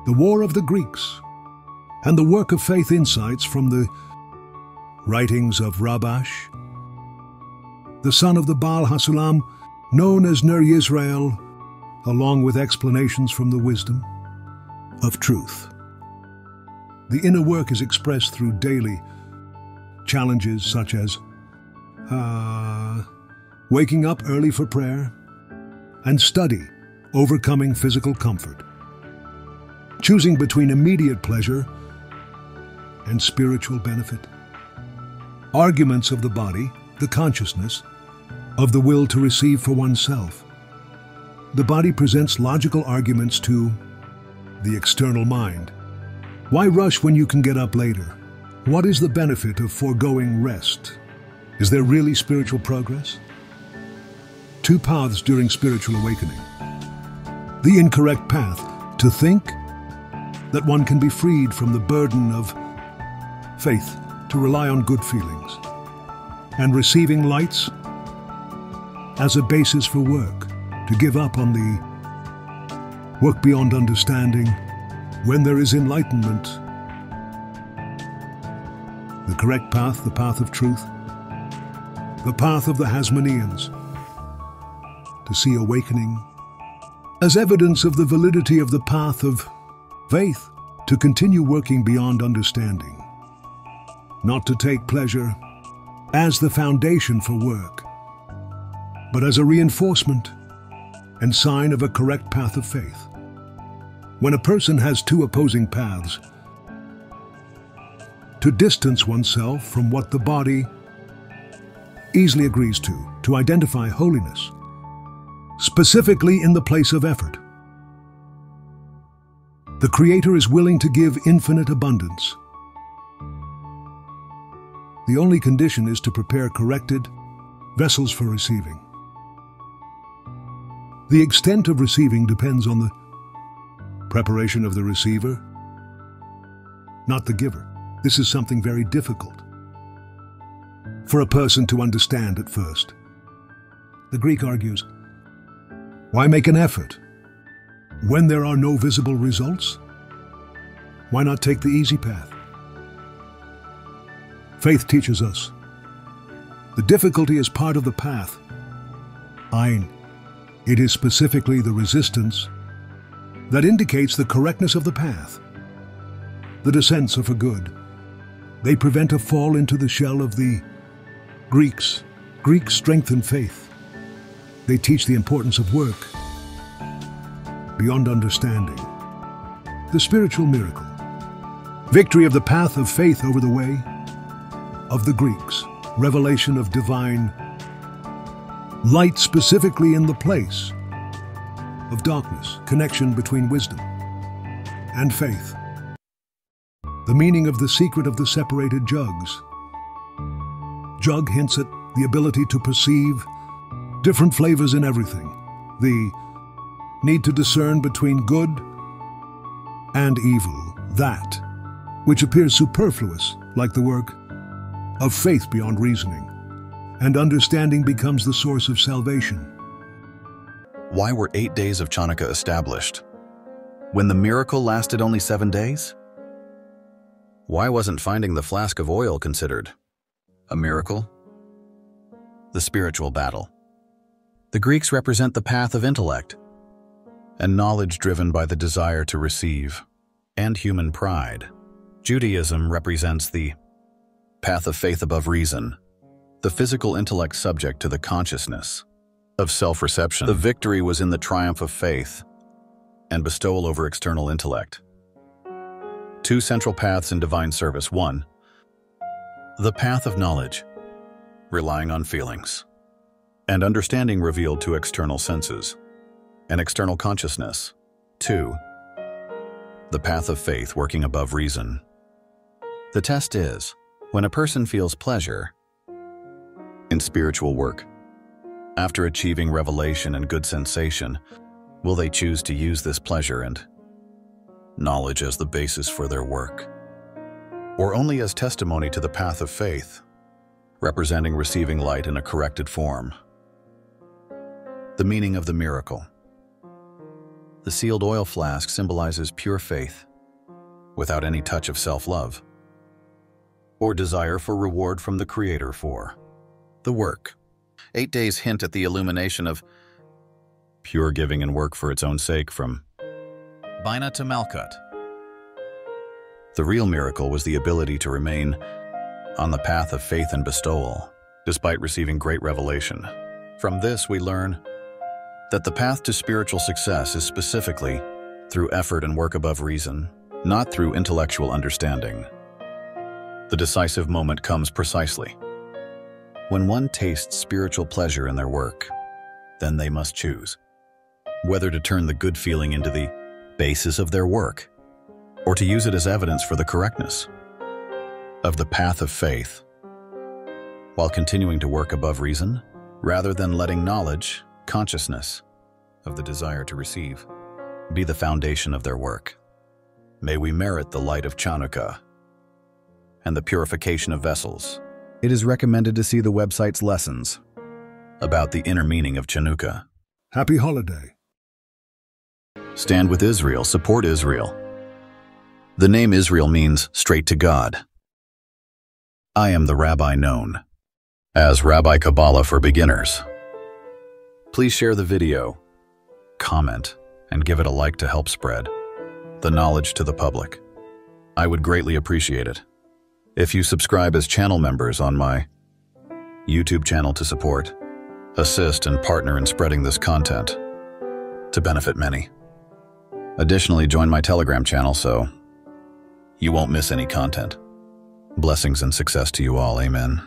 the War of the Greeks, and the work of faith insights from the writings of Rabash, the son of the Baal Hasulam, known as Ner Yisrael, along with explanations from the wisdom of truth. The inner work is expressed through daily challenges such as waking up early for prayer and study, overcoming physical comfort, choosing between immediate pleasure and spiritual benefit, arguments of the body, the consciousness of the will to receive for oneself. The body presents logical arguments to the external mind. Why rush when you can get up later? What is the benefit of foregoing rest? Is there really spiritual progress? Two paths during spiritual awakening. The incorrect path, to think that one can be freed from the burden of faith, to rely on good feelings, and receiving lights as a basis for work, to give up on the work beyond understanding when there is enlightenment. The correct path, the path of truth, the path of the Hasmoneans, to see awakening as evidence of the validity of the path of faith, to continue working beyond understanding, not to take pleasure as the foundation for work, but as a reinforcement and sign of a correct path of faith. When a person has two opposing paths, to distance oneself from what the body easily agrees to identify holiness, specifically in the place of effort. The Creator is willing to give infinite abundance. The only condition is to prepare corrected vessels for receiving. The extent of receiving depends on the preparation of the receiver, not the giver. This is something very difficult for a person to understand at first. The Greek argues, why make an effort when there are no visible results? Why not take the easy path? Faith teaches us the difficulty is part of the path. Ein, it is specifically the resistance that indicates the correctness of the path. The descents are for good. They prevent a fall into the shell of the Greeks. Greeks strengthen faith. They teach the importance of work beyond understanding. The spiritual miracle. Victory of the path of faith over the way of the Greeks. Revelation of divine light specifically in the place of darkness. Connection between wisdom and faith. The meaning of the secret of the separated jugs. Jug hints at the ability to perceive different flavors in everything. The need to discern between good and evil. That which appears superfluous, like the work of faith beyond reasoning. And understanding becomes the source of salvation. Why were 8 days of Hanukkah established when the miracle lasted only 7 days? Why wasn't finding the flask of oil considered a miracle? The spiritual battle. The Greeks represent the path of intellect and knowledge driven by the desire to receive and human pride. Judaism represents the path of faith above reason, the physical intellect subject to the consciousness of self-reception. The victory was in the triumph of faith and bestowal over external intellect. Two central paths in divine service. 1. The path of knowledge, relying on feelings and understanding revealed to external senses and external consciousness. 2. The path of faith, working above reason. The test is, when a person feels pleasure in spiritual work, after achieving revelation and good sensation, will they choose to use this pleasure and knowledge as the basis for their work, or only as testimony to the path of faith, representing receiving light in a corrected form? The meaning of the miracle. The sealed oil flask symbolizes pure faith, without any touch of self-love or desire for reward from the Creator for the work. 8 days hint at the illumination of pure giving and work for its own sake from Bina to Malkut. The real miracle was the ability to remain on the path of faith and bestowal, despite receiving great revelation. From this, we learn that the path to spiritual success is specifically through effort and work above reason, not through intellectual understanding. The decisive moment comes precisely when one tastes spiritual pleasure in their work. Then they must choose whether to turn the good feeling into the basis of their work, or to use it as evidence for the correctness of the path of faith, while continuing to work above reason, rather than letting knowledge, consciousness of the desire to receive, be the foundation of their work. May we merit the light of Chanukah and the purification of vessels. It is recommended to see the website's lessons about the inner meaning of Chanukah. Happy holiday. Stand with Israel, support Israel. The name Israel means straight to God. I am the rabbi known as Rabbi Kabbalah for beginners. Please share the video, comment, and give it a like to help spread the knowledge to the public. I would greatly appreciate it if you subscribe as channel members on my YouTube channel to support, assist, and partner in spreading this content to benefit many. Additionally, join my Telegram channel so you won't miss any content. Blessings and success to you all. Amen.